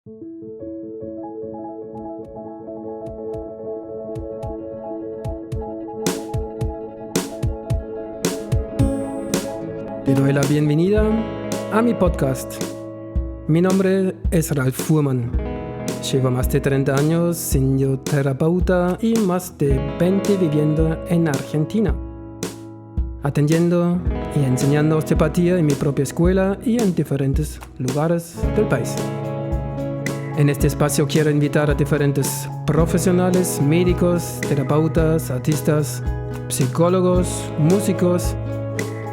Te doy la bienvenida a mi podcast. Mi nombre es Ralf Fuhrmann. Llevo más de 30 años siendo terapeuta y más de 20 viviendo en Argentina, atendiendo y enseñando osteopatía en mi propia escuela y en diferentes lugares del país. En este espacio quiero invitar a diferentes profesionales, médicos, terapeutas, artistas, psicólogos, músicos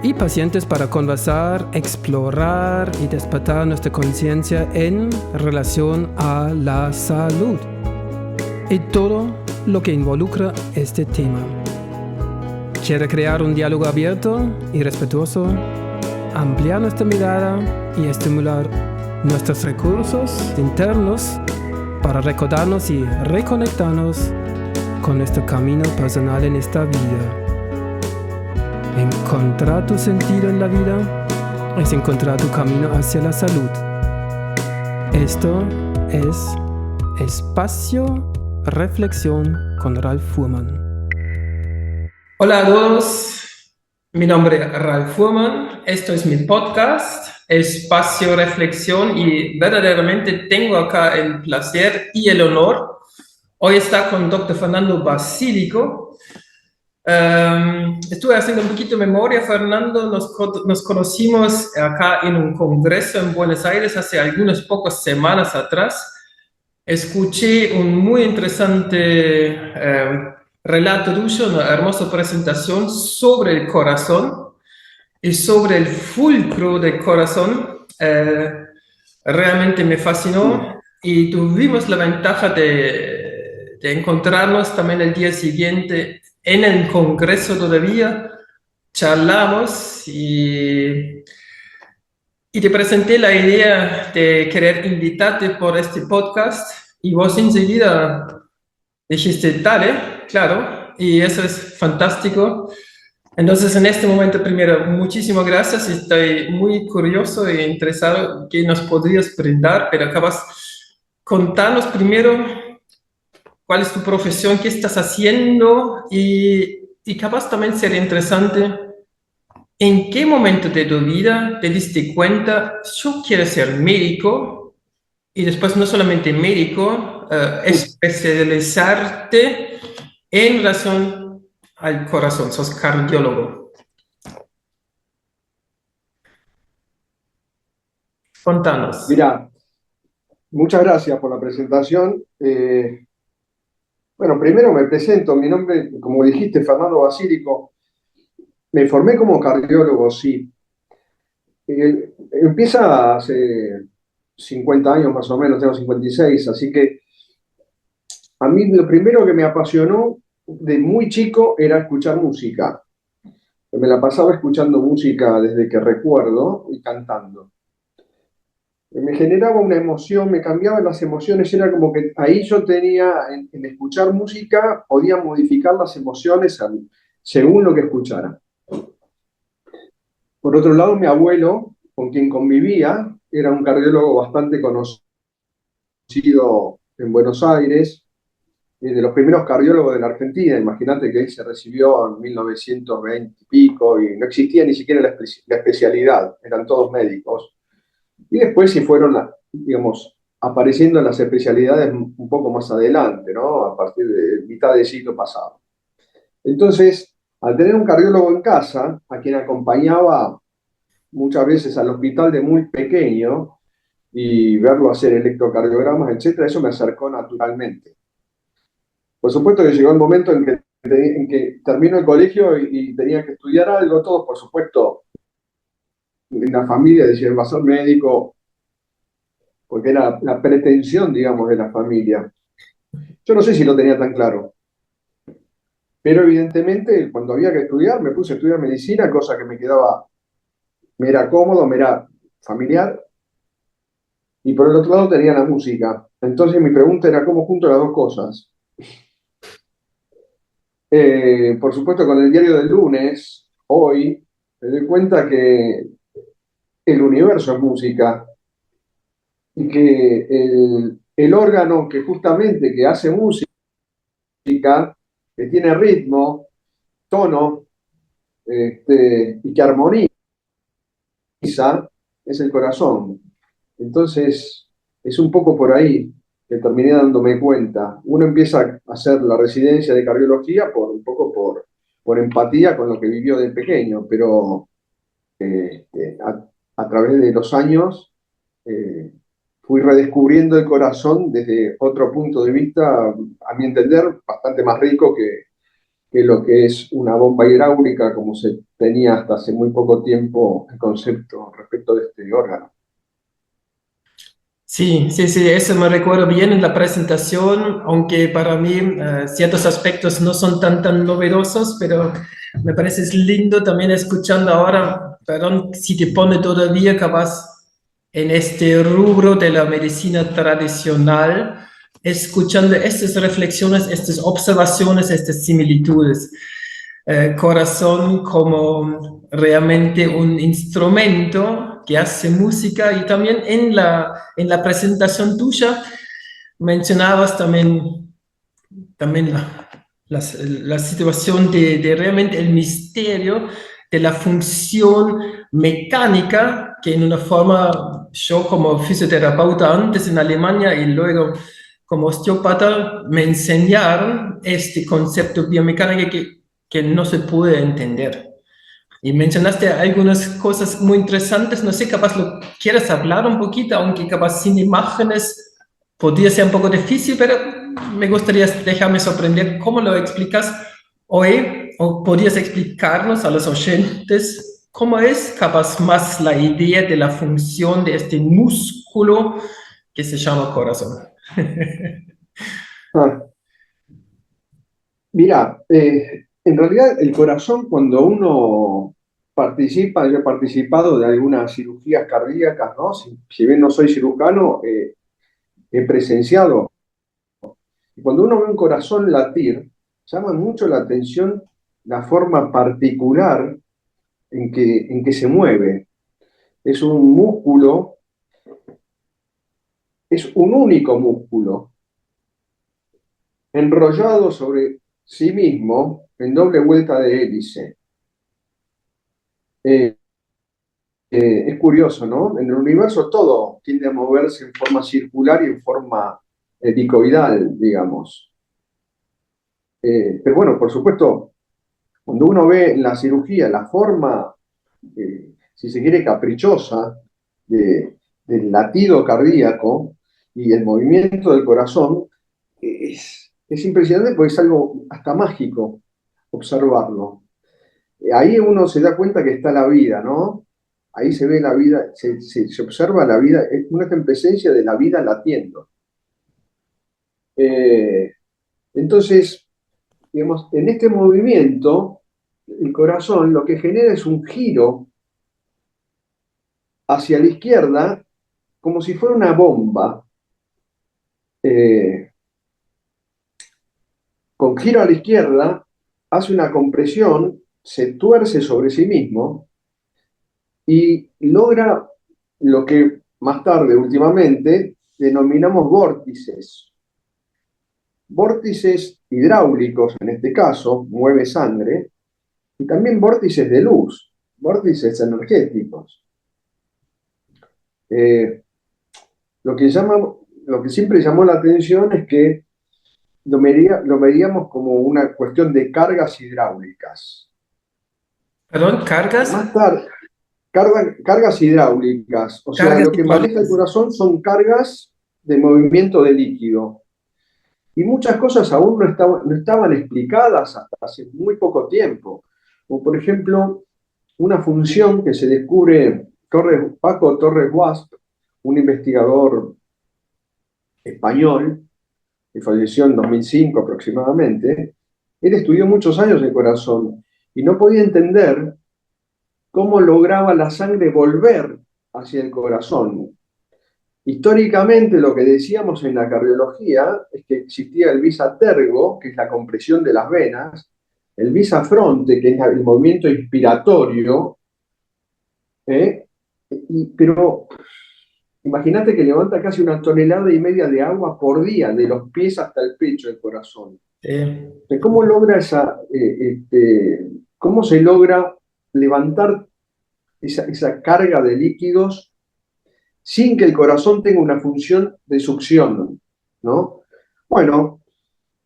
y pacientes para conversar, explorar y despertar nuestra conciencia en relación a la salud y todo lo que involucra este tema. Quiero crear un diálogo abierto y respetuoso, ampliar nuestra mirada y estimular nuestros recursos internos para recordarnos y reconectarnos con nuestro camino personal en esta vida. Encontrar tu sentido en la vida es encontrar tu camino hacia la salud. Esto es Espacio Reflexión con Ralf Fuhrmann. Hola a todos, mi nombre es Ralf Fuhrmann, esto es mi podcast, Espacio Reflexión, y verdaderamente tengo acá el placer y el honor. Hoy está con Dr. Fernando Basílico. Estuve haciendo un poquito de memoria, Fernando, nos conocimos acá en un congreso en Buenos Aires hace algunas pocas semanas atrás. Escuché un muy interesante relato tuyo, una hermosa presentación sobre el corazón y sobre el fulcro del corazón. Realmente me fascinó y tuvimos la ventaja de encontrarnos también el día siguiente en el congreso todavía, charlamos y te presenté la idea de querer invitarte por este podcast y vos enseguida dijiste, dale, claro, y eso es fantástico. Entonces, en este momento, primero, muchísimas gracias. Estoy muy curioso e interesado en qué nos podrías brindar, pero acabas contarnos primero cuál es tu profesión, qué estás haciendo y capaz también sería interesante en qué momento de tu vida te diste cuenta, yo quiero ser médico y después no solamente médico, especializarte en relación al corazón, sos cardiólogo. Contanos. Mira, muchas gracias por la presentación. Bueno, primero me presento, mi nombre, como dijiste, Fernando Basílico. Me formé como cardiólogo, sí. Empieza hace 50 años más o menos, tengo 56, así que a mí lo primero que me apasionó de muy chico era escuchar música. Me la pasaba escuchando música desde que recuerdo y cantando. Me generaba una emoción, me cambiaban las emociones, era como que ahí yo tenía, en escuchar música, podía modificar las emociones según lo que escuchara. Por otro lado, mi abuelo, con quien convivía, era un cardiólogo bastante conocido en Buenos Aires, de los primeros cardiólogos de la Argentina. Imagínate que él se recibió en 1920 y pico y no existía ni siquiera la especialidad, eran todos médicos. Y después sí fueron, digamos, apareciendo las especialidades un poco más adelante, ¿no? A partir de mitad del siglo pasado. Entonces, al tener un cardiólogo en casa, a quien acompañaba muchas veces al hospital de muy pequeño y verlo hacer electrocardiogramas, etcétera, eso me acercó naturalmente. Por supuesto que llegó el momento en que terminó el colegio y tenía que estudiar algo, todos, por supuesto, en la familia decían, va a ser médico, porque era la pretensión, digamos, de la familia. Yo no sé si lo tenía tan claro, pero evidentemente cuando había que estudiar me puse a estudiar medicina, cosa que me era cómodo, me era familiar, y por el otro lado tenía la música. Entonces mi pregunta era cómo junto las dos cosas. Por supuesto con el diario del lunes, hoy, me doy cuenta que el universo es música. y que el órgano que justamente que hace música, que tiene ritmo, tono, y que armoniza, es el corazón. Entonces, es un poco por ahí que terminé dándome cuenta. Uno empieza a hacer la residencia de cardiología un poco por empatía con lo que vivió de pequeño, pero a través de los años eh, fui redescubriendo el corazón desde otro punto de vista, a mi entender, bastante más rico que lo que es una bomba hidráulica, como se tenía hasta hace muy poco tiempo el concepto respecto de este órgano. Sí, sí, sí, eso me recuerdo bien en la presentación, aunque para mí ciertos aspectos no son tan novedosos, pero me parece es lindo también escuchando ahora, perdón, si te pone todavía capaz en este rubro de la medicina tradicional, escuchando estas reflexiones, estas observaciones, estas similitudes. Corazón como realmente un instrumento que hace música y también en la presentación tuya mencionabas también la situación de realmente el misterio de la función mecánica que en una forma yo como fisioterapeuta antes en Alemania y luego como osteópata me enseñaron este concepto biomecánico que no se puede entender. Y mencionaste algunas cosas muy interesantes, no sé, capaz lo quieres hablar un poquito, aunque capaz sin imágenes podría ser un poco difícil, pero me gustaría dejarme sorprender cómo lo explicas hoy, o podrías explicarnos a los oyentes cómo es capaz más la idea de la función de este músculo que se llama corazón. Ah, mira, en realidad el corazón cuando uno participa, yo he participado de algunas cirugías cardíacas, ¿no? Si bien no soy cirujano, he presenciado. Y cuando uno ve un corazón latir, llama mucho la atención la forma particular en que se mueve. Es un músculo, es un único músculo enrollado sobre sí mismo en doble vuelta de hélice. Eh, es curioso, ¿no? En el universo todo tiende a moverse en forma circular y en forma helicoidal, digamos. Pero bueno, por supuesto, cuando uno ve en la cirugía la forma, si se quiere, caprichosa del latido cardíaco y el movimiento del corazón, es impresionante porque es algo hasta mágico observarlo. Ahí uno se da cuenta que está la vida, ¿no? Ahí se ve la vida, se observa la vida, uno está en presencia de la vida latiendo. Eh, entonces, digamos, en este movimiento, el corazón lo que genera es un giro hacia la izquierda, como si fuera una bomba, eh, con giro a la izquierda, hace una compresión, se tuerce sobre sí mismo y logra lo que más tarde, últimamente, denominamos vórtices. Vórtices hidráulicos, en este caso, mueve sangre, y también vórtices de luz, vórtices energéticos. Eh, lo que lo que siempre llamó la atención es que lo veíamos como una cuestión de cargas hidráulicas. Perdón, cargas, Más tarde, cargas hidráulicas, o sea, cargas lo que maneja el hidráulicas. corazón son cargas de movimiento de líquido. Y muchas cosas aún no estaban explicadas hasta hace muy poco tiempo. Como por ejemplo, una función que se descubre Paco Torres Guasp, un investigador español que falleció en 2005 aproximadamente. Él estudió muchos años el corazón y no podía entender cómo lograba la sangre volver hacia el corazón. Históricamente, lo que decíamos en la cardiología es que existía el vis a tergo, que es la compresión de las venas, el vis a fronte, que es el movimiento inspiratorio, ¿eh? Pero Imagínate que levanta casi 1,5 toneladas de agua por día, de los pies hasta el pecho del corazón. Sí. Entonces, ¿cómo se logra levantar esa carga de líquidos sin que el corazón tenga una función de succión, ¿no? Bueno,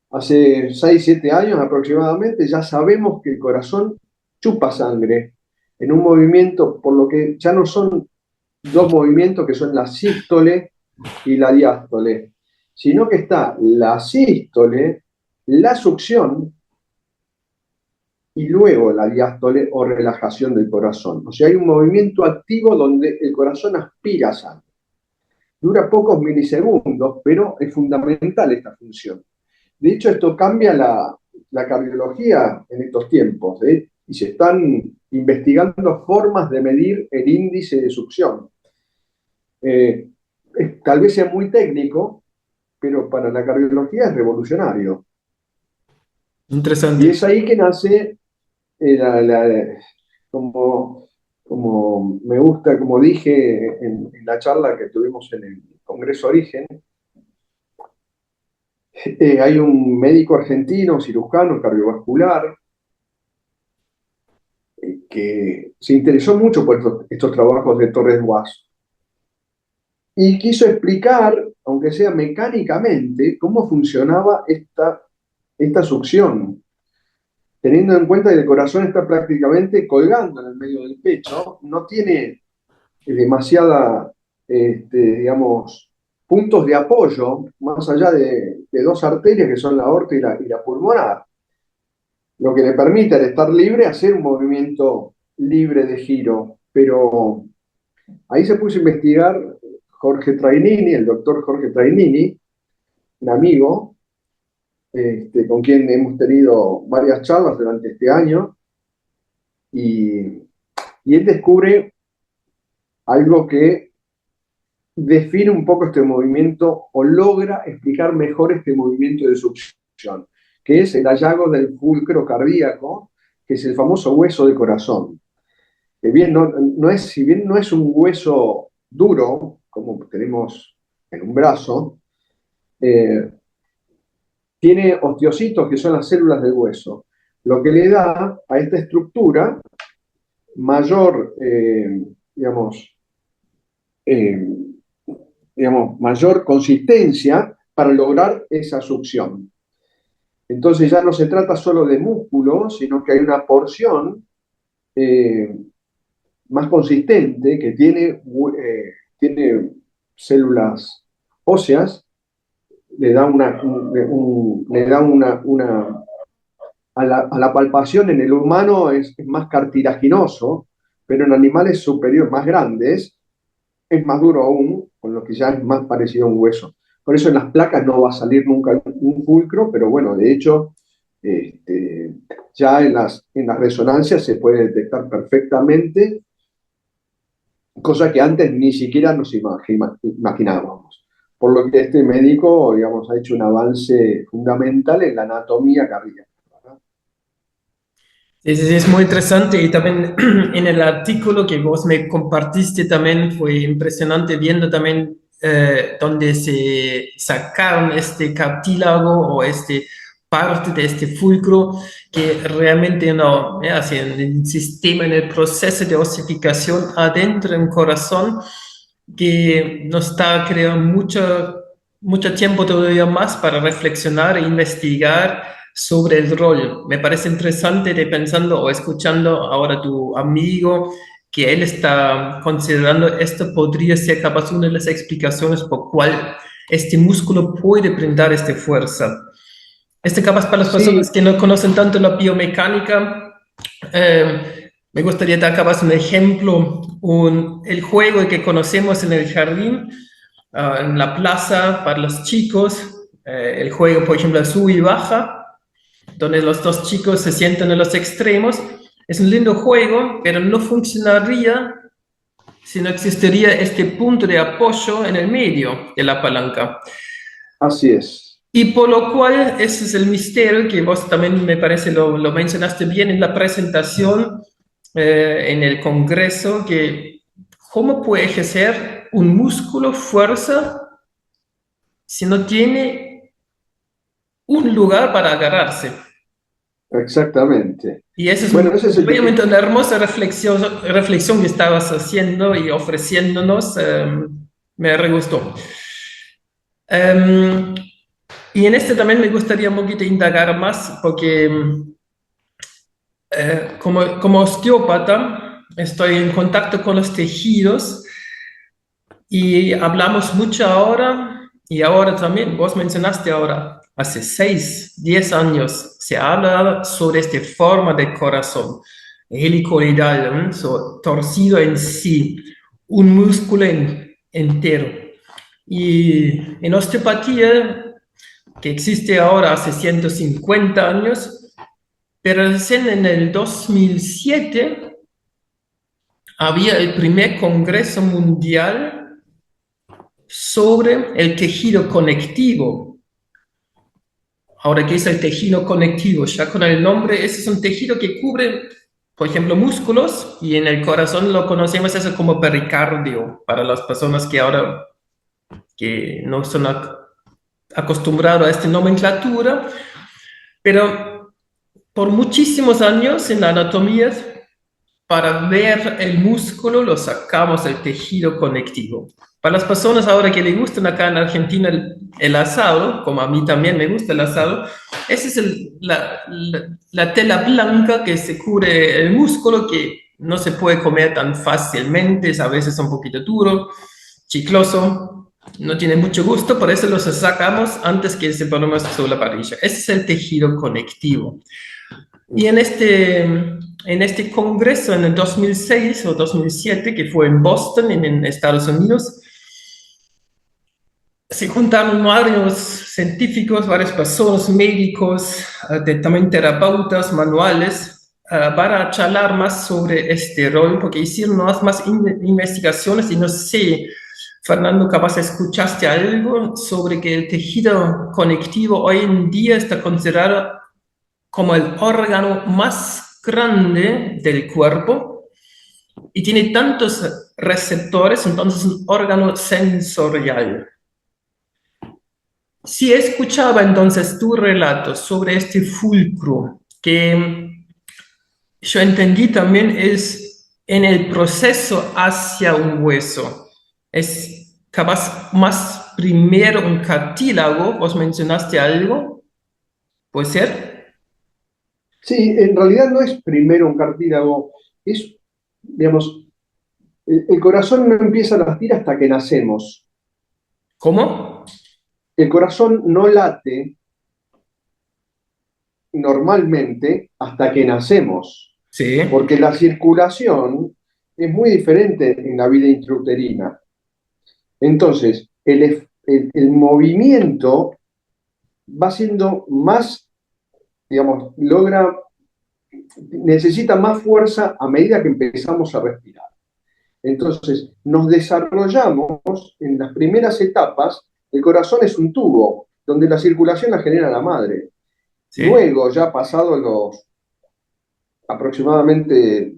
hace 6 7 años aproximadamente ya sabemos que el corazón chupa sangre en un movimiento, por lo que ya no son dos movimientos que son la sístole y la diástole, sino que está la sístole, la succión y luego la diástole o relajación del corazón. O sea, hay un movimiento activo donde el corazón aspira sangre. Dura pocos milisegundos, pero es fundamental esta función. De hecho, esto cambia la cardiología en estos tiempos, ¿eh? Y se están investigando formas de medir el índice de succión. Tal vez sea muy técnico, pero para la cardiología es revolucionario. Y Interesante. es ahí que nace como, como me gusta, como dije en la charla que tuvimos en el Congreso Origen, hay un médico argentino, cirujano cardiovascular, que se interesó mucho por estos trabajos de Torres Guas y quiso explicar, aunque sea mecánicamente, cómo funcionaba esta succión, teniendo en cuenta que el corazón está prácticamente colgando en el medio del pecho, no tiene demasiada, digamos, puntos de apoyo, más allá de dos arterias que son la aorta y la pulmonar, lo que le permite al estar libre hacer un movimiento libre de giro. Pero ahí se puso a investigar Jorge Trainini, el doctor Jorge Trainini, un amigo, con quien hemos tenido varias charlas durante este año, y, y él descubre algo que define un poco este movimiento o logra explicar mejor este movimiento de succión, que es el hallazgo del fulcro cardíaco, que es el famoso hueso del corazón. Que bien, si bien no es un hueso duro, como tenemos en un brazo, eh, tiene osteocitos, que son las células del hueso, lo que le da a esta estructura mayor, eh, mayor consistencia para lograr esa succión. Entonces ya no se trata solo de músculo, sino que hay una porción más consistente que tiene células óseas, le da a la palpación en el humano es más cartilaginoso, pero en animales superiores más grandes es más duro aún, con lo que ya es más parecido a un hueso. Por eso en las placas no va a salir nunca un fulcro, pero bueno, de hecho, ya en las resonancias se puede detectar perfectamente, cosa que antes ni siquiera nos imaginábamos. Por lo que este médico, digamos, ha hecho un avance fundamental en la anatomía cardíaca, ¿verdad? Sí, sí, sí, es muy interesante y también en el artículo que vos me compartiste también fue impresionante viendo también donde se sacaron este cartílago o este parte de este fulcro que realmente no, así en el sistema, en el proceso de osificación adentro del corazón que nos está creando mucho tiempo todavía más para reflexionar e investigar sobre el rol. Me parece interesante de pensando o escuchando ahora a tu amigo que él está considerando esto podría ser capaz una de las explicaciones por cual este músculo puede brindar esta fuerza. Este capaz para las personas Sí, que no conocen tanto la biomecánica, me gustaría dar capaz un ejemplo, el juego que conocemos en el jardín, en la plaza para los chicos, el juego por ejemplo sube y baja, donde los dos chicos se sientan en los extremos. Es un lindo juego, pero no funcionaría si no existiría este punto de apoyo en el medio de la palanca. así es. Y por lo cual, ese es el misterio que vos también me parece lo mencionaste bien en la presentación en el Congreso, que cómo puede ejercer un músculo fuerza si no tiene un lugar para agarrarse. Exactamente. Y eso es Bueno, ese es el obviamente una hermosa reflexión que estabas haciendo y ofreciéndonos. Me re gustó. Em, y en este también me gustaría un poquito indagar más, porque como osteópata estoy en contacto con los tejidos y hablamos mucho ahora, y ahora también, vos mencionaste ahora, hace 6, 10 años se habla sobre esta forma de corazón, helicoidal, torcido en sí, un músculo entero. Y en osteopatía, que existe ahora hace 150 años, pero recién en el 2007 había el primer Congreso Mundial sobre el tejido conectivo. Ahora, ¿qué es el tejido conectivo? Ya con el nombre, ese es un tejido que cubre, por ejemplo, músculos, y en el corazón lo conocemos eso como pericardio, para las personas que ahora que no son acostumbrados a esta nomenclatura, pero por muchísimos años en la anatomía, para ver el músculo lo sacamos del tejido conectivo. Para las personas ahora que le gustan acá en Argentina el asado, como a mí también me gusta el asado, esa es la tela blanca que se cubre el músculo, que no se puede comer tan fácilmente, es a veces un poquito duro, chicloso, no tiene mucho gusto, por eso lo sacamos antes que se ponemos sobre la parrilla. Ese es el tejido conectivo. Y en este congreso en el 2006 o 2007, que fue en Boston, en Estados Unidos, se juntaron varios científicos, varias personas, médicos, también terapeutas manuales, para charlar más sobre este rol, porque hicieron más investigaciones y no sé, Fernando, capaz escuchaste algo sobre que el tejido conectivo hoy en día está considerado como el órgano más grande del cuerpo y tiene tantos receptores, entonces es un órgano sensorial. Si escuchaba entonces tu relato sobre este fulcro, que yo entendí también es en el proceso hacia un hueso, es capaz más primero un cartílago, vos mencionaste algo, ¿puede ser? Sí, en realidad no es primero un cartílago, es, digamos, el corazón no empieza a latir hasta que nacemos. ¿Cómo? El corazón no late normalmente hasta que nacemos, Sí. porque la circulación es muy diferente en la vida intrauterina. Entonces, el movimiento va siendo más, digamos, necesita más fuerza a medida que empezamos a respirar. Entonces, nos desarrollamos en las primeras etapas, el corazón es un tubo, donde la circulación la genera la madre. Sí. Luego, ya pasados los aproximadamente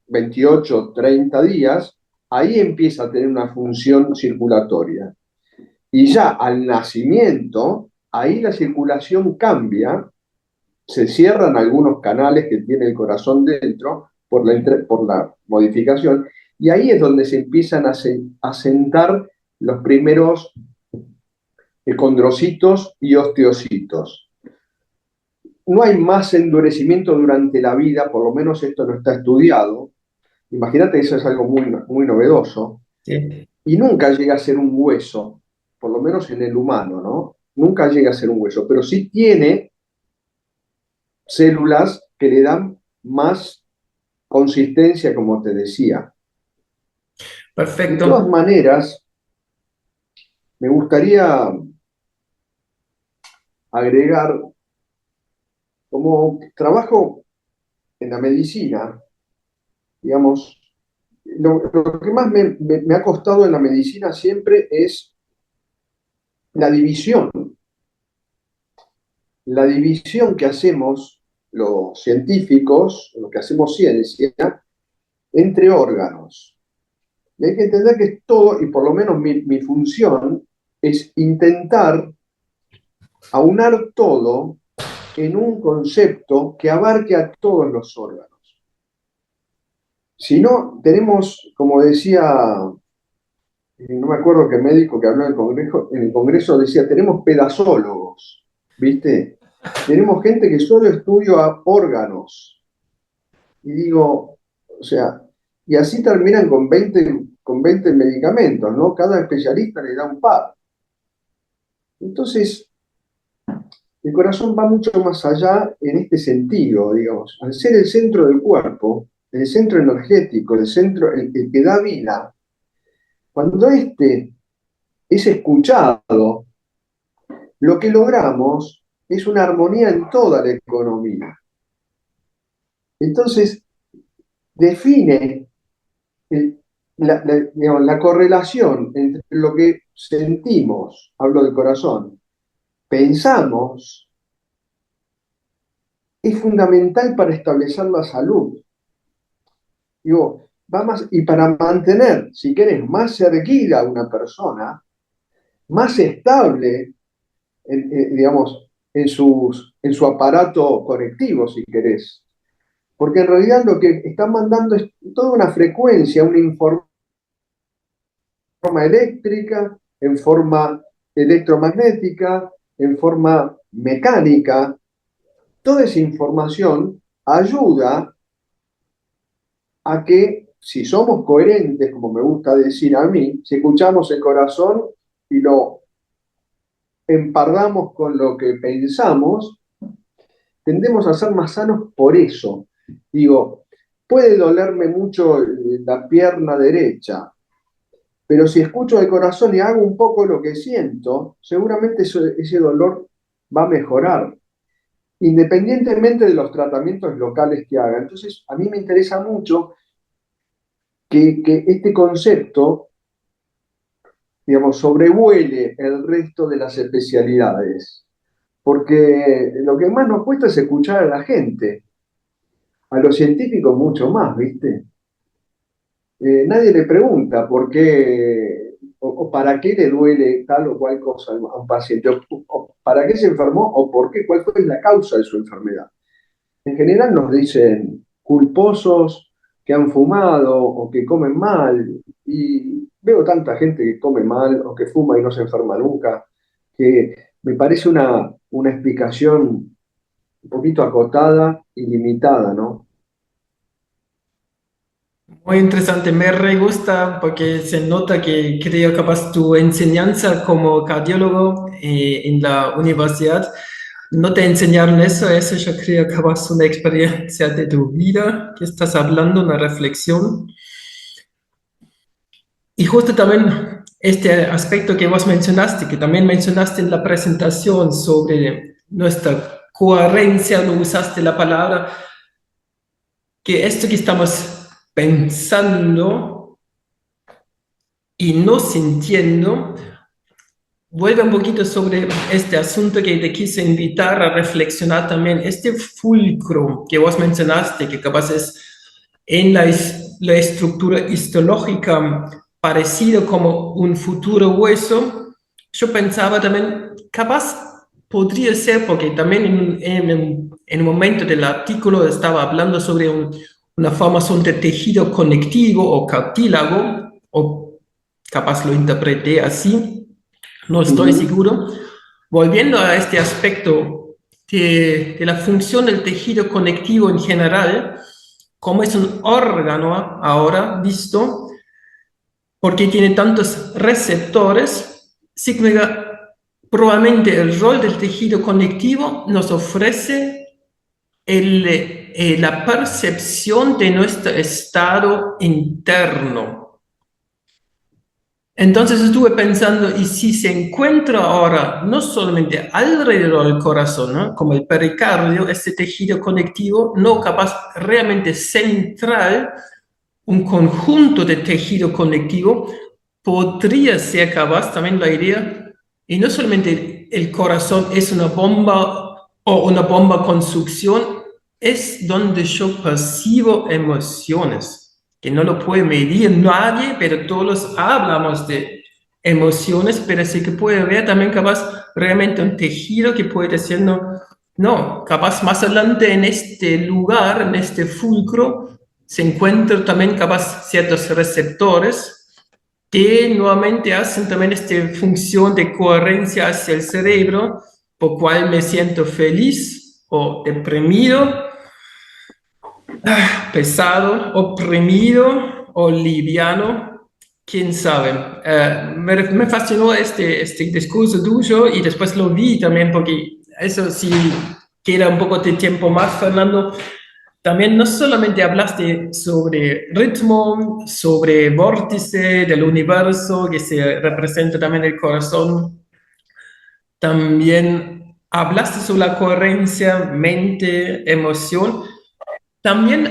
28, 30 días, ahí empieza a tener una función circulatoria. Y ya al nacimiento, ahí la circulación cambia, se cierran algunos canales que tiene el corazón dentro por la modificación, y ahí es donde se empiezan a sentar los primeros condrocitos y osteocitos. No hay más endurecimiento durante la vida, por lo menos esto no está estudiado. Imagínate, eso es algo muy, muy novedoso. Sí. Y nunca llega a ser un hueso, por lo menos en el humano, ¿no? Nunca llega a ser un hueso, pero sí tiene células que le dan más consistencia, como te decía. De Perfecto. todas maneras, me gustaría agregar, como trabajo en la medicina, digamos, lo que más me ha costado en la medicina siempre es la la división que hacemos los científicos, lo que hacemos ciencia, entre órganos. Y hay que entender que es todo, y por lo menos mi función es intentar aunar todo en un concepto que abarque a todos los órganos. Si no, tenemos, como decía, no me acuerdo qué médico que habló en el Congreso decía, tenemos pedazólogos, ¿viste? Tenemos gente que solo estudia órganos. Y digo, o sea, y así terminan con 20 medicamentos, ¿no? Cada especialista le da un par. Entonces, el corazón va mucho más allá en este sentido, digamos. Al ser el centro del cuerpo, el centro energético, el centro, el que da vida, cuando este es escuchado, lo que logramos es una armonía en toda la economía. Entonces, define digamos, la correlación entre lo que sentimos, hablo del corazón, pensamos, es fundamental para establecer la salud. Digo, va más, y para mantener, si querés, más erguida a una persona, más estable, digamos, en su aparato conectivo, si querés. Porque en realidad lo que están mandando es toda una frecuencia, una información eléctrica, en forma electromagnética, en forma mecánica. Toda esa información ayuda a que, si somos coherentes, como me gusta decir a mí, si escuchamos el corazón y lo empardamos con lo que pensamos, tendemos a ser más sanos por eso. Digo, puede dolerme mucho la pierna derecha, pero si escucho el corazón y hago un poco lo que siento, seguramente ese dolor va a mejorar, independientemente de los tratamientos locales que haga. Entonces, a mí me interesa mucho que este concepto, digamos, sobrevuele el resto de las especialidades, porque lo que más nos cuesta es escuchar a la gente, a los científicos mucho más, ¿viste? Nadie le pregunta por qué o para qué le duele tal o cual cosa a un paciente, o para qué se enfermó o por qué, cuál fue la causa de su enfermedad. En general nos dicen culposos que han fumado o que comen mal, y veo tanta gente que come mal o que fuma y no se enferma nunca, que me parece una explicación un poquito acotada y limitada, ¿no? Muy interesante, me re gusta porque se nota que creo capaz tu enseñanza como cardiólogo en la universidad no te enseñaron eso yo creo capaz una experiencia de tu vida que estás hablando, una reflexión. Y justo también este aspecto que vos mencionaste, que también mencionaste en la presentación sobre nuestra coherencia, no usaste la palabra, que esto que estamos pensando y no sintiendo, vuelve un poquito sobre este asunto que te quise invitar a reflexionar también, este fulcro que vos mencionaste, que capaz es en la estructura histológica parecido como un futuro hueso. Yo pensaba también, capaz podría ser, porque también en un momento del artículo estaba hablando sobre una formación de tejido conectivo o cartílago, o capaz lo interpreté así, no estoy Ujú. seguro. Volviendo a este aspecto de la función del tejido conectivo en general, como es un órgano ahora visto, porque tiene tantos receptores, significa probablemente el rol del tejido conectivo nos ofrece la percepción de nuestro estado interno. Entonces estuve pensando, y si se encuentra ahora no solamente alrededor del corazón, ¿no? Como el pericardio, este tejido conectivo, no capaz realmente central, un conjunto de tejido conectivo, podría ser capaz también la idea, y no solamente el corazón es una bomba o una bomba con succión, es donde yo percibo emociones. que no lo puede medir nadie, pero todos hablamos de emociones, pero sí que puede ver también capaz realmente un tejido que puede decir, no, no, capaz más adelante en este lugar, en este fulcro, se encuentran también capaz ciertos receptores que nuevamente hacen también esta función de coherencia hacia el cerebro, por cual me siento feliz o deprimido, pesado, oprimido o liviano, quién sabe. Me fascinó este discurso tuyo y después lo vi también porque eso sí queda un poco de tiempo más, Fernando. También no solamente hablaste sobre ritmo, sobre vórtice del universo que se representa también el corazón, también hablaste sobre la coherencia, mente, emoción. También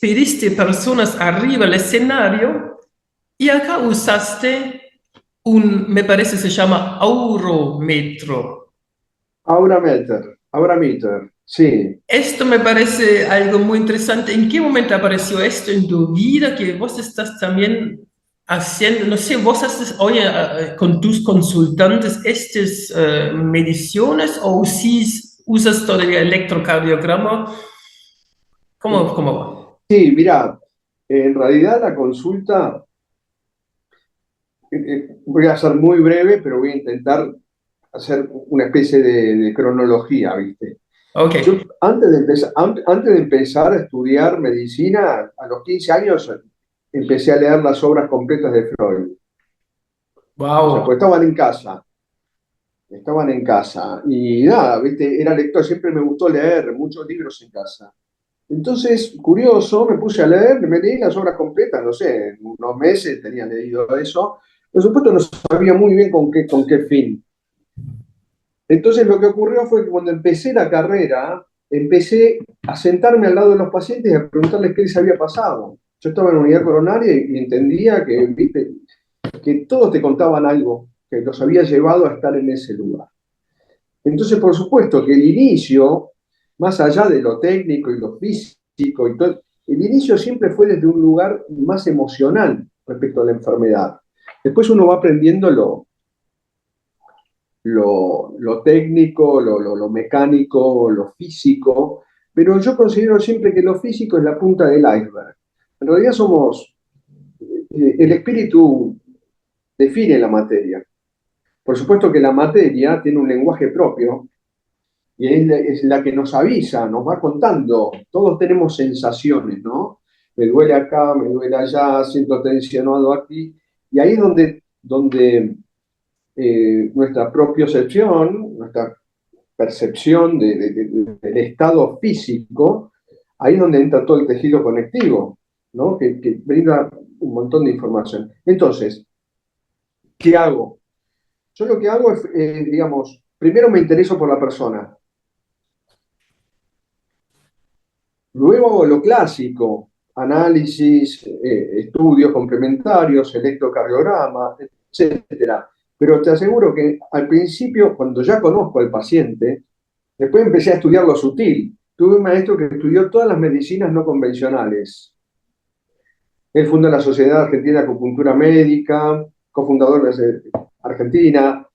pediste personas arriba del escenario y acá usaste me parece se llama aurómetro. Aura Meter, sí. Esto me parece algo muy interesante. ¿En qué momento apareció esto en tu vida que vos estás también haciendo, no sé, vos haces hoy con tus consultantes estas mediciones o usas todavía electrocardiograma? ¿Cómo va? Sí, mira, en realidad la consulta, voy a ser muy breve, pero voy a intentar hacer una especie de cronología, ¿viste? Ok. Yo antes de empezar a estudiar medicina, a los 15 años empecé a leer las obras completas de Freud. O sea, pues Wow. estaban en casa. Y nada, ¿viste? Era lector, siempre me gustó leer muchos libros en casa. Entonces, curioso, me puse a leer, me leí las obras completas, no sé, en unos meses tenía leído eso. Por supuesto, no sabía muy bien con qué fin. Entonces, lo que ocurrió fue que cuando empecé la carrera, empecé a sentarme al lado de los pacientes y a preguntarles qué les había pasado. Yo estaba en la unidad coronaria y entendía que, ¿viste? Que todos te contaban algo que los había llevado a estar en ese lugar. Entonces, por supuesto que el inicio, más allá de lo técnico y lo físico y todo, el inicio siempre fue desde un lugar más emocional respecto a la enfermedad. Después uno va aprendiendo lo técnico, lo mecánico, lo físico, pero yo considero siempre que lo físico es la punta del iceberg. En realidad el espíritu define la materia. Por supuesto que la materia tiene un lenguaje propio y es la que nos avisa, nos va contando. Todos tenemos sensaciones, ¿no? Me duele acá, me duele allá, siento tensionado aquí. Y ahí es donde nuestra propiocepción, nuestra percepción del estado físico, ahí es donde entra todo el tejido conectivo, ¿no? Que brinda un montón de información. Entonces, ¿qué hago? Yo lo que hago es, digamos, primero me intereso por la persona, luego hago lo clásico, análisis, estudios complementarios, electrocardiograma, etcétera. Pero te aseguro que al principio, cuando ya conozco al paciente, después empecé a estudiar lo sutil. Tuve un maestro que estudió todas las medicinas no convencionales. Él fundó la Sociedad Argentina de Acupuntura Médica, cofundador de Argentina,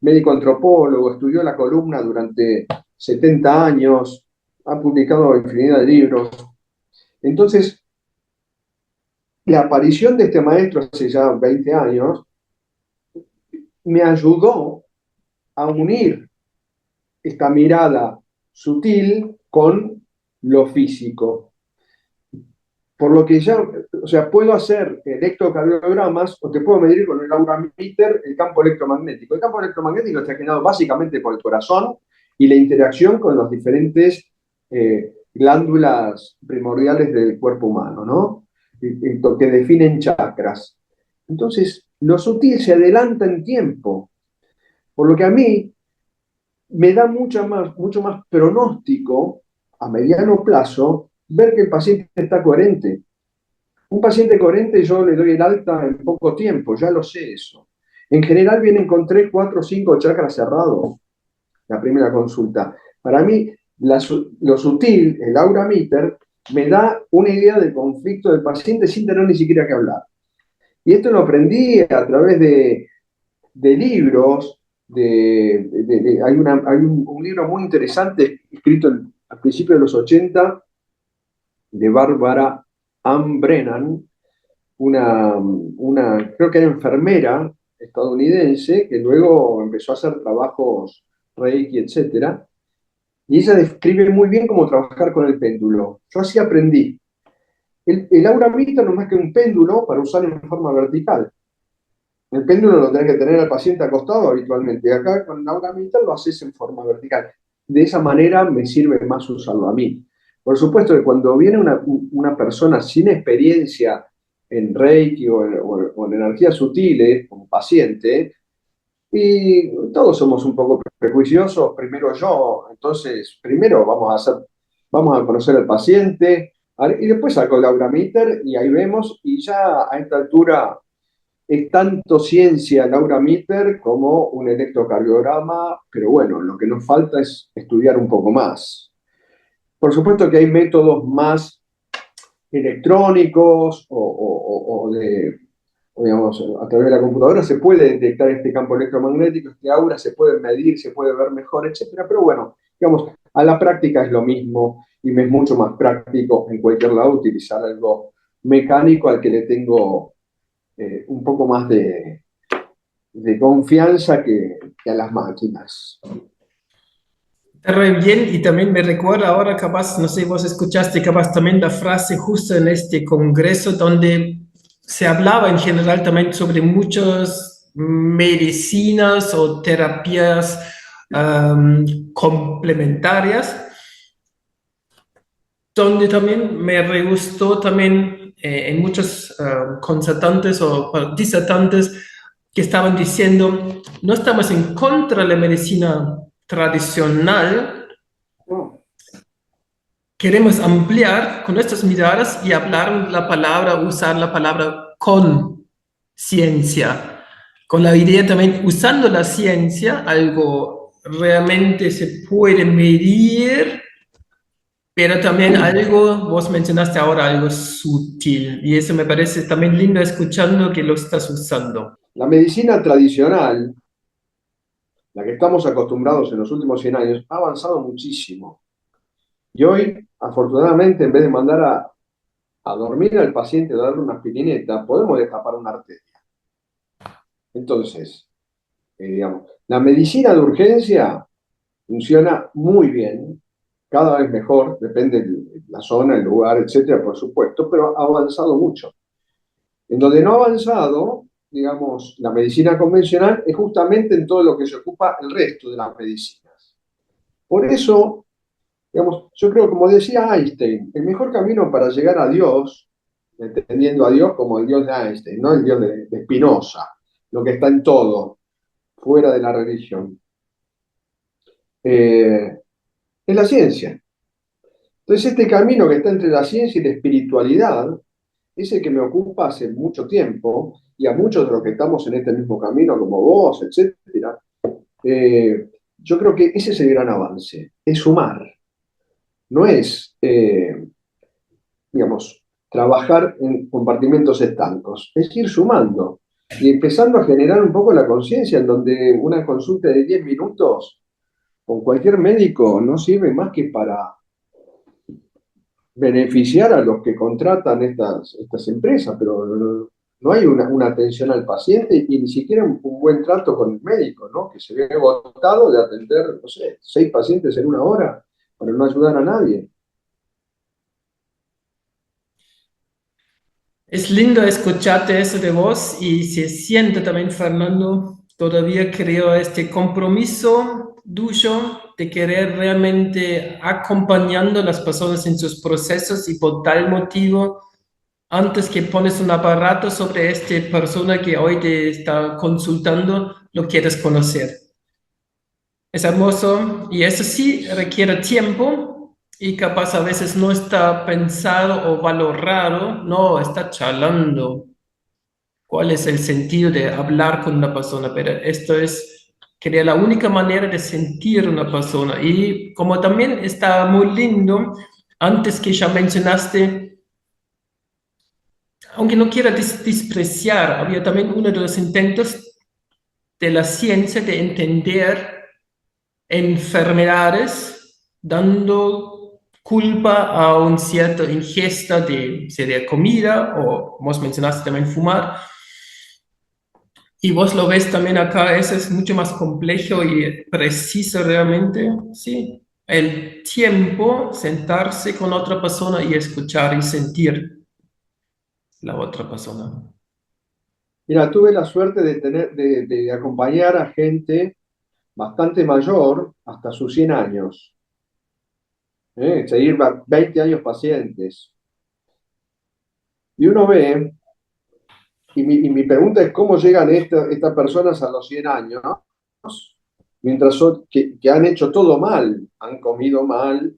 médico antropólogo, estudió la columna durante 70 años, ha publicado infinidad de libros. Entonces, la aparición de este maestro hace ya 20 años me ayudó a unir esta mirada sutil con lo físico. Por lo que ya, o sea, puedo hacer electrocardiogramas o te puedo medir con el aura meter el campo electromagnético. El campo electromagnético está generado básicamente por el corazón y la interacción con las diferentes glándulas primordiales del cuerpo humano, ¿no? Que definen chakras. Entonces, lo sutil se adelanta en tiempo, por lo que a mí me da mucho más pronóstico a mediano plazo ver que el paciente está coherente. Un paciente coherente yo le doy el alta en poco tiempo, ya lo sé eso. En general vienen con 3, 4, 5 chakras cerrados la primera consulta. Para mí, lo sutil, el aura meter, me da una idea del conflicto del paciente sin tener ni siquiera que hablar. Y esto lo aprendí a través de libros, hay un libro muy interesante escrito al principio de los 80 de Barbara Ann Brennan, creo que era enfermera estadounidense, que luego empezó a hacer trabajos Reiki, etcétera, y ella describe muy bien cómo trabajar con el péndulo. Yo así aprendí. El aura mita no es más que un péndulo para usar en forma vertical. El péndulo lo tenés que tener al paciente acostado habitualmente. Acá con el aura mita lo haces en forma vertical. De esa manera me sirve más usarlo a mí. Por supuesto que cuando viene una persona sin experiencia en Reiki o en energías sutiles, como paciente, y todos somos un poco prejuiciosos, primero yo, entonces primero vamos a conocer al paciente, y después saco el aura meter y ahí vemos, y ya a esta altura es tanto ciencia el aura meter como un electrocardiograma, pero bueno, lo que nos falta es estudiar un poco más. Por supuesto que hay métodos más electrónicos o digamos, a través de la computadora se puede detectar este campo electromagnético, este aura, se puede medir, se puede ver mejor, etcétera. Pero bueno, digamos, a la práctica es lo mismo y me es mucho más práctico en cualquier lado utilizar algo mecánico al que le tengo un poco más de confianza que a las máquinas. Re bien, y también me recuerda ahora, capaz, no sé, vos escuchaste capaz también la frase justo en este congreso donde se hablaba en general también sobre muchas medicinas o terapias complementarias, donde también me re gustó también en muchos consultantes o disertantes que estaban diciendo, no estamos en contra de la medicina tradicional, No, queremos ampliar con estas miradas y hablar la palabra, usar la palabra con ciencia, con la idea también usando la ciencia, algo realmente se puede medir, pero también algo, vos mencionaste ahora algo sutil, y eso me parece también lindo escuchando que lo estás usando. la medicina tradicional, la que estamos acostumbrados en los últimos 100 años, ha avanzado muchísimo. Y hoy, afortunadamente, en vez de mandar a dormir al paciente, darle una aspirineta, podemos destapar una arteria. Entonces, digamos, la medicina de urgencia funciona muy bien, cada vez mejor, depende de la zona, el lugar, etcétera, por supuesto, pero ha avanzado mucho. En donde no ha avanzado, digamos, la medicina convencional es justamente en todo lo que se ocupa el resto de las medicinas. Por eso, digamos, yo creo, como decía Einstein, el mejor camino para llegar a Dios, entendiendo a Dios como el Dios de Einstein, no el Dios de Spinoza, lo que está en todo, fuera de la religión, es la ciencia. Entonces, este camino que está entre la ciencia y la espiritualidad es el que me ocupa hace mucho tiempo, y a muchos de los que estamos en este mismo camino, como vos, etcétera, yo creo que ese es el gran avance, es sumar, no es, digamos, trabajar en compartimentos estancos, es ir sumando y empezando a generar un poco la conciencia en donde una consulta de 10 minutos con cualquier médico no sirve más que para beneficiar a los que contratan estas empresas, pero no hay una atención al paciente y ni siquiera un buen trato con el médico, ¿no? Que se ve agotado de atender, no sé, 6 pacientes en una hora para no ayudar a nadie. Es lindo escucharte eso de vos y se siente también, Fernando, todavía creo este compromiso tuyo de querer realmente acompañando a las personas en sus procesos y por tal motivo, antes que pones un aparato sobre esta persona que hoy te está consultando, lo quieres conocer. Es hermoso y eso sí requiere tiempo y capaz a veces no está pensado o valorado, no, está charlando. ¿Cuál es el sentido de hablar con una persona? Pero esto es, creo, la única manera de sentir una persona. Y como también está muy lindo, antes que ya mencionaste, aunque no quiera despreciar, había también uno de los intentos de la ciencia de entender enfermedades dando culpa a una cierta ingesta de, sea de comida o, vos mencionaste también fumar. Y vos lo ves también acá, eso es mucho más complejo y preciso realmente, sí. El tiempo, sentarse con otra persona y escuchar y sentir la otra persona. Mira, tuve la suerte de acompañar a gente bastante mayor hasta sus 100 años, seguir 20 años pacientes. Y uno ve, y mi pregunta es cómo llegan estas personas a los 100 años, mientras que han hecho todo mal, han comido mal,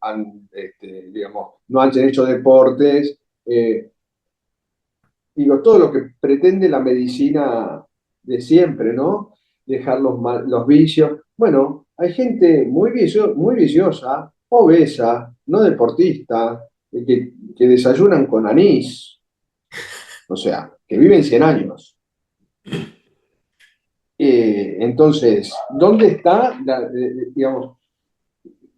digamos, no han hecho deportes, digo, todo lo que pretende la medicina de siempre, ¿no? Dejar los vicios. Bueno, hay gente muy viciosa, obesa, no deportista, que desayunan con anís, o sea, que viven 100 años. Entonces, ¿dónde está, digamos,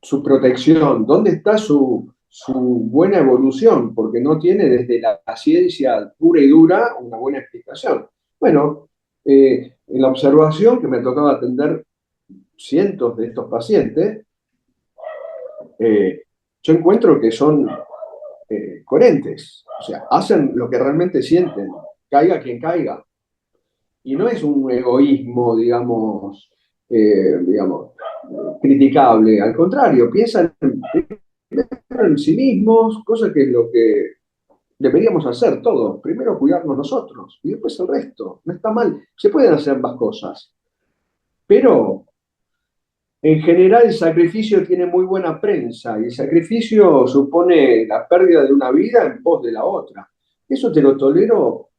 su protección? ¿Dónde está su buena evolución? Porque no tiene desde la ciencia pura y dura una buena explicación. Bueno, en la observación que me tocaba atender cientos de estos pacientes, yo encuentro que son coherentes, o sea, hacen lo que realmente sienten, caiga quien caiga. Y no es un egoísmo, digamos, criticable, al contrario, piensan en sí mismos, cosa que es lo que deberíamos hacer todos. Primero cuidarnos nosotros y después el resto. No está mal, se pueden hacer ambas cosas. Pero en general el sacrificio tiene muy buena prensa y el sacrificio supone la pérdida de una vida en pos de la otra. Eso te lo tolero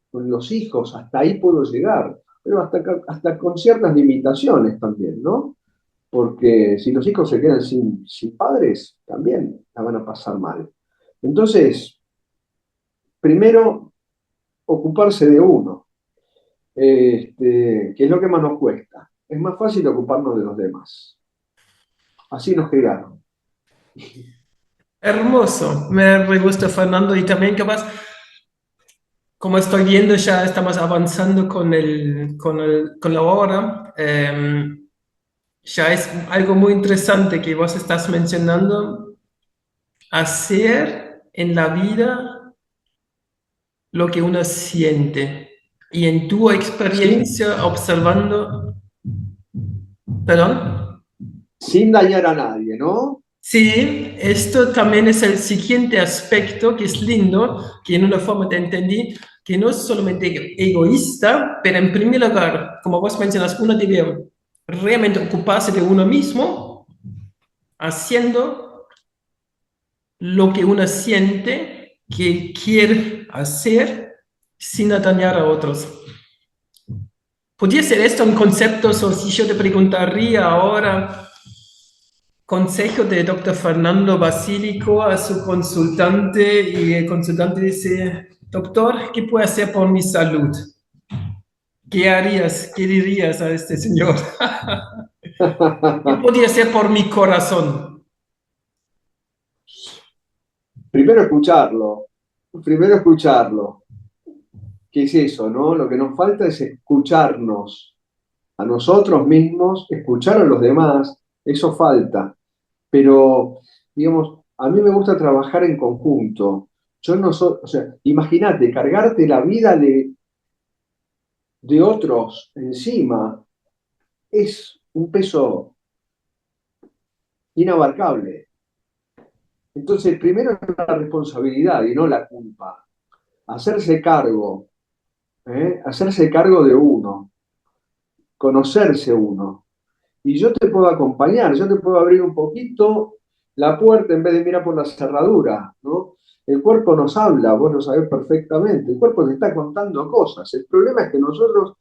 con los hijos, hasta ahí puedo llegar, pero hasta con ciertas limitaciones también, ¿no? Porque si los hijos se quedan sin padres, también la van a pasar mal. Entonces, primero, ocuparse de uno, que es lo que más nos cuesta. Es más fácil ocuparnos de los demás. Así nos criaron. Hermoso, me re gusta Fernando y también capaz, como estoy viendo ya estamos avanzando con la hora, ya es algo muy interesante que vos estás mencionando, hacer en la vida lo que uno siente. Y en tu Sin, experiencia observando, perdón. sin dañar a nadie, ¿no? Sí, esto también es el siguiente aspecto que es lindo, que en una forma te entendí, que no es solamente egoísta, pero en primer lugar, como vos mencionas, uno debe realmente ocuparse de uno mismo, haciendo lo que uno siente que quiere hacer sin dañar a otros. ¿Podría ser esto un concepto, o si yo te preguntaría ahora, consejo de doctor Fernando Basílico a su consultante y el consultante dice, doctor, ¿qué puedo hacer por mi salud? ¿Qué harías? ¿Qué dirías a este señor? ¿Qué podría hacer por mi corazón? Primero escucharlo. Primero escucharlo. ¿Qué es eso, no? Lo que nos falta es escucharnos a nosotros mismos, escuchar a los demás, eso falta. Pero, digamos, a mí me gusta trabajar en conjunto. Yo no soy, o sea, imagínate, cargarte la vida de otros encima es un peso inabarcable. Entonces, primero es la responsabilidad y no la culpa. Hacerse cargo, hacerse cargo de uno, conocerse uno. Y yo te puedo acompañar, yo te puedo abrir un poquito la puerta en vez de mirar por la cerradura, ¿no? El cuerpo nos habla, vos lo sabés perfectamente, el cuerpo te está contando cosas. El problema es que nosotros,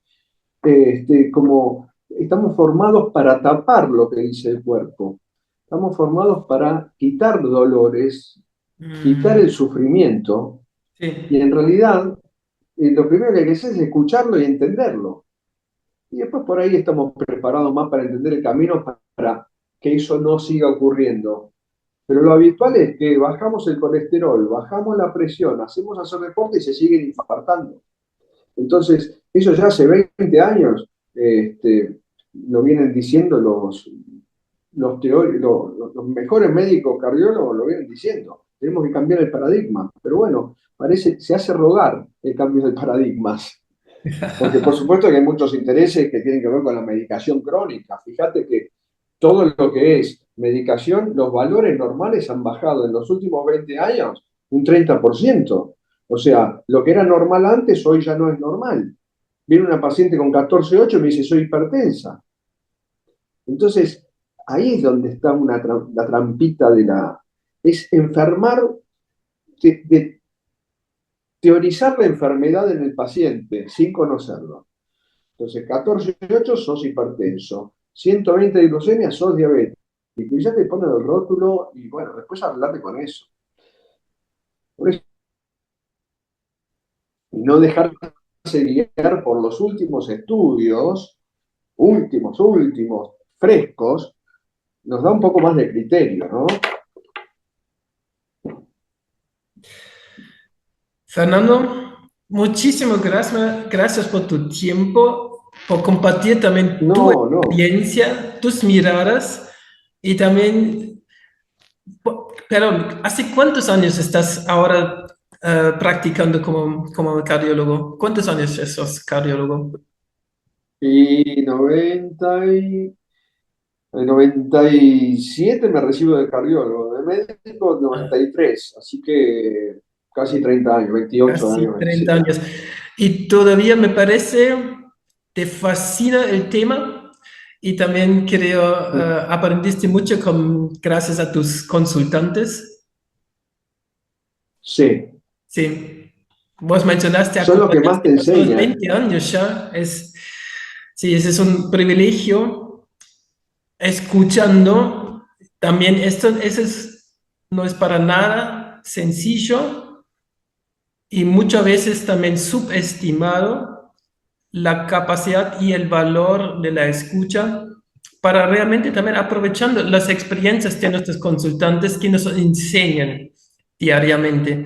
como estamos formados para tapar lo que dice el cuerpo. Estamos formados para quitar dolores, quitar Mm, el sufrimiento, y sí. en realidad lo primero que hay que hacer es escucharlo y entenderlo. Y después por ahí estamos preparados más para entender el camino para que eso no siga ocurriendo. Pero lo habitual es que bajamos el colesterol, bajamos la presión, hacemos hacer deporte y se siguen infartando. Entonces, eso ya hace 20 años lo vienen diciendo los mejores médicos cardiólogos, lo vienen diciendo. Tenemos que cambiar el paradigma. Pero bueno, parece, se hace rogar el cambio de paradigmas. Porque por supuesto que hay muchos intereses que tienen que ver con la medicación crónica. Fíjate que todo lo que es medicación, los valores normales han bajado en los últimos 20 años un 30%. O sea, lo que era normal antes hoy ya no es normal. Viene una paciente con 14,8 y me dice, soy hipertensa. Entonces, ahí es donde está la trampita de la... Es enfermar, de teorizar la enfermedad en el paciente sin conocerlo. Entonces, 14,8 sos hipertenso, 120 de glucemia sos diabético. Y ya te ponen el rótulo y bueno, después hablarte con eso. Por eso, no dejarse guiar por los últimos estudios, últimos, frescos, nos da un poco más de criterio, ¿no? Fernando, muchísimas gracias, gracias por tu tiempo, por compartir también tu No, no. experiencia, tus miradas y también, perdón, ¿hace cuántos años estás ahora practicando como cardiólogo? ¿Cuántos años sos cardiólogo? Y 97 me recibo de cardiólogo, de médico Ah, 93, así que casi 30 años, 28 casi años, 30 27 años. años. Y todavía me parece, te fascina el tema y también creo, aprendiste mucho gracias a tus consultantes. Sí, Sí, vos mencionaste, son lo que más acompañaste te personas enseñan. 20 años ya. Sí, ese es un privilegio escuchando. También esto no es para nada sencillo y muchas veces también subestimado la capacidad y el valor de la escucha para realmente también aprovechando las experiencias de nuestros consultantes que nos enseñan diariamente.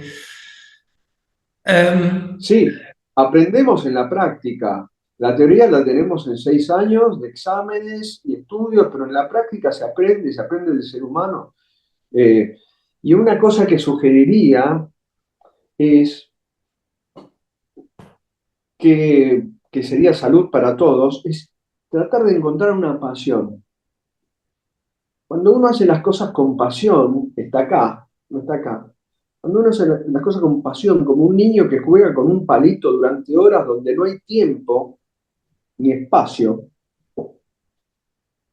Em, Sí, aprendemos en la práctica. La teoría la tenemos en 6 años de exámenes y estudios, pero en la práctica se aprende del ser humano. Eh, y una cosa que sugeriría es que sería salud para todos, es tratar de encontrar una pasión. Cuando uno hace las cosas con pasión, está acá, no está acá. Cuando uno hace las cosas con pasión, como un niño que juega con un palito durante horas donde no hay tiempo ni espacio,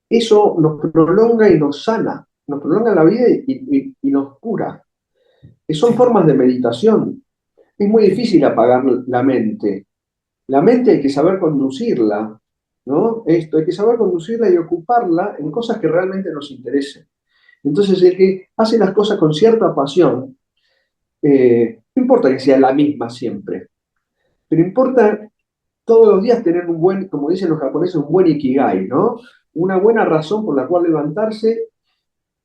eso nos prolonga y nos sana, nos prolonga la vida y nos cura. Y son sí, formas de meditación. Es muy difícil apagar la mente. La mente hay que saber conducirla, ¿no? Esto, hay que saber conducirla y ocuparla en cosas que realmente nos interesen. Entonces, el que hace las cosas con cierta pasión, no importa que sea la misma siempre, pero importa todos los días tener un buen, como dicen los japoneses, un buen ikigai, ¿no? Una buena razón por la cual levantarse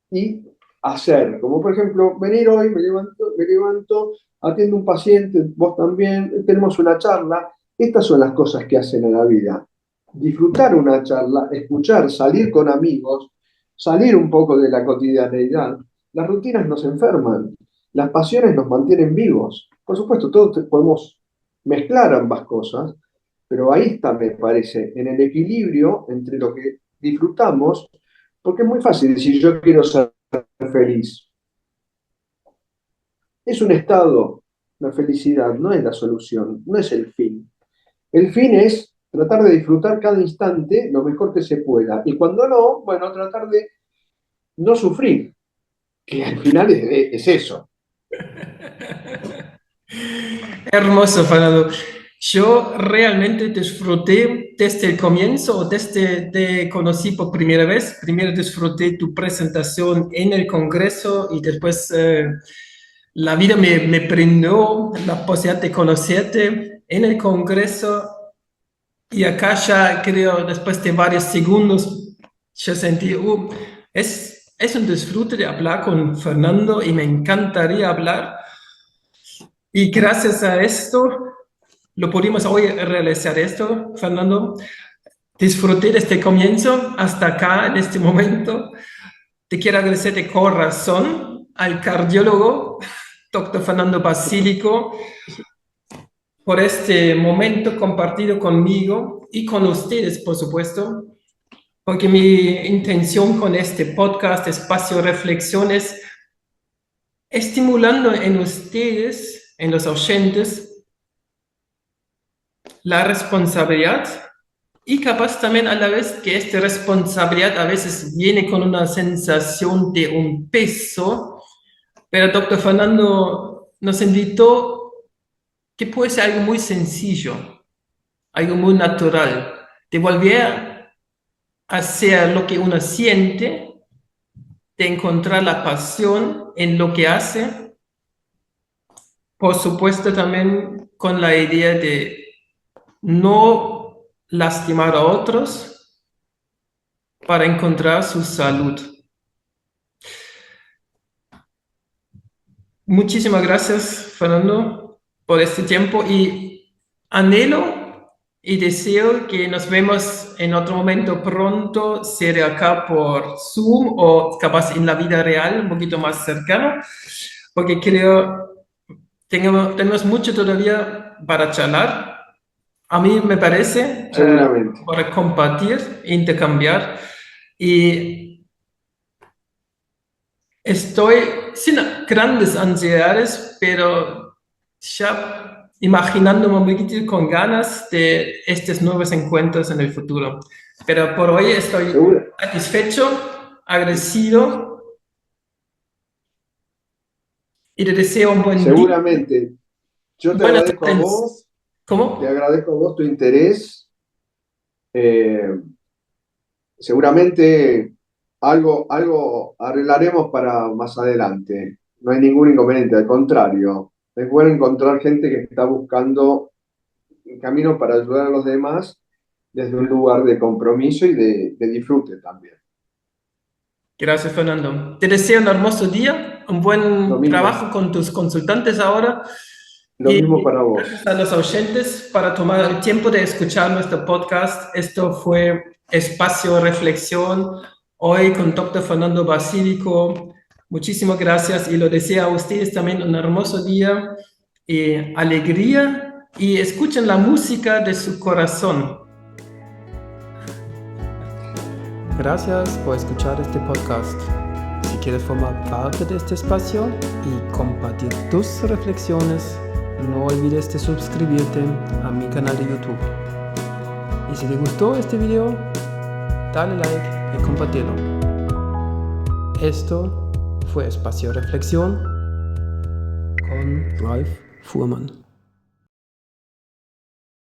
y hacer. Como por ejemplo, venir hoy, me levanto, atiendo un paciente, vos también, tenemos una charla. Estas son las cosas que hacen en la vida. Disfrutar una charla, escuchar, salir con amigos, salir un poco de la cotidianeidad. Las rutinas nos enferman, las pasiones nos mantienen vivos. Por supuesto, todos podemos mezclar ambas cosas, pero ahí está, me parece, en el equilibrio entre lo que disfrutamos, porque es muy fácil decir yo quiero ser feliz. Es un estado, la felicidad no es la solución, no es el fin. El fin es tratar de disfrutar cada instante lo mejor que se pueda. Y cuando no, bueno, tratar de no sufrir, que al final es eso. hermoso, Fernando. Yo realmente disfruté desde el comienzo, o desde que te conocí por primera vez. Primero disfruté tu presentación en el Congreso y después la vida me brindó la posibilidad de conocerte en el Congreso. Y acá ya creo, después de varios segundos, yo sentí, es un disfrute de hablar con Fernando y me encantaría hablar. Y gracias a esto, lo pudimos hoy realizar esto, Fernando. Disfruté desde el comienzo hasta acá, en este momento. Te quiero agradecer de corazón al cardiólogo, doctor Fernando Basílico, por este momento compartido conmigo y con ustedes, por supuesto, porque mi intención con este podcast, Espacio Reflexiones, estimulando en ustedes, en los oyentes, la responsabilidad y capaz también a la vez que esta responsabilidad a veces viene con una sensación de un peso, pero doctor Fernando nos invitó que puede ser algo muy sencillo, algo muy natural, de volver a hacer lo que uno siente, de encontrar la pasión en lo que hace, por supuesto también con la idea de no lastimar a otros para encontrar su salud. Muchísimas gracias, Fernando, por este tiempo y anhelo y deseo que nos vemos en otro momento pronto, sea acá por Zoom o capaz en la vida real, un poquito más cercano, porque creo tenemos mucho todavía para charlar. A mí me parece, Seguramente. para compartir, intercambiar y estoy sin grandes ansiedades, pero ya imaginándome un poquito con ganas de estos nuevos encuentros en el futuro. Pero por hoy estoy satisfecho, agradecido y te deseo un buen día. Seguramente. Yo te Buenas agradezco a tardes. vos, ¿Cómo? te agradezco a vos tu interés. Seguramente algo arreglaremos para más adelante. No hay ningún inconveniente, al contrario. Es bueno encontrar gente que está buscando un camino para ayudar a los demás desde un lugar de compromiso y de disfrute también. Gracias, Fernando. Te deseo un hermoso día, un Lo buen mismo. trabajo con tus consultantes ahora. Lo Y mismo para vos. gracias a los oyentes para tomar el tiempo de escuchar nuestro podcast. Esto fue Espacio Reflexión, hoy con doctor Fernando Basílico. Muchísimas gracias y lo deseo a ustedes también un hermoso día y alegría y escuchen la música de su corazón. Gracias por escuchar este podcast. Si quieres formar parte de este espacio y compartir tus reflexiones, no olvides de suscribirte a mi canal de YouTube. Y si te gustó este video, dale like y compártelo. Esto fue Espacio Reflexión con Ralf Fuhrmann.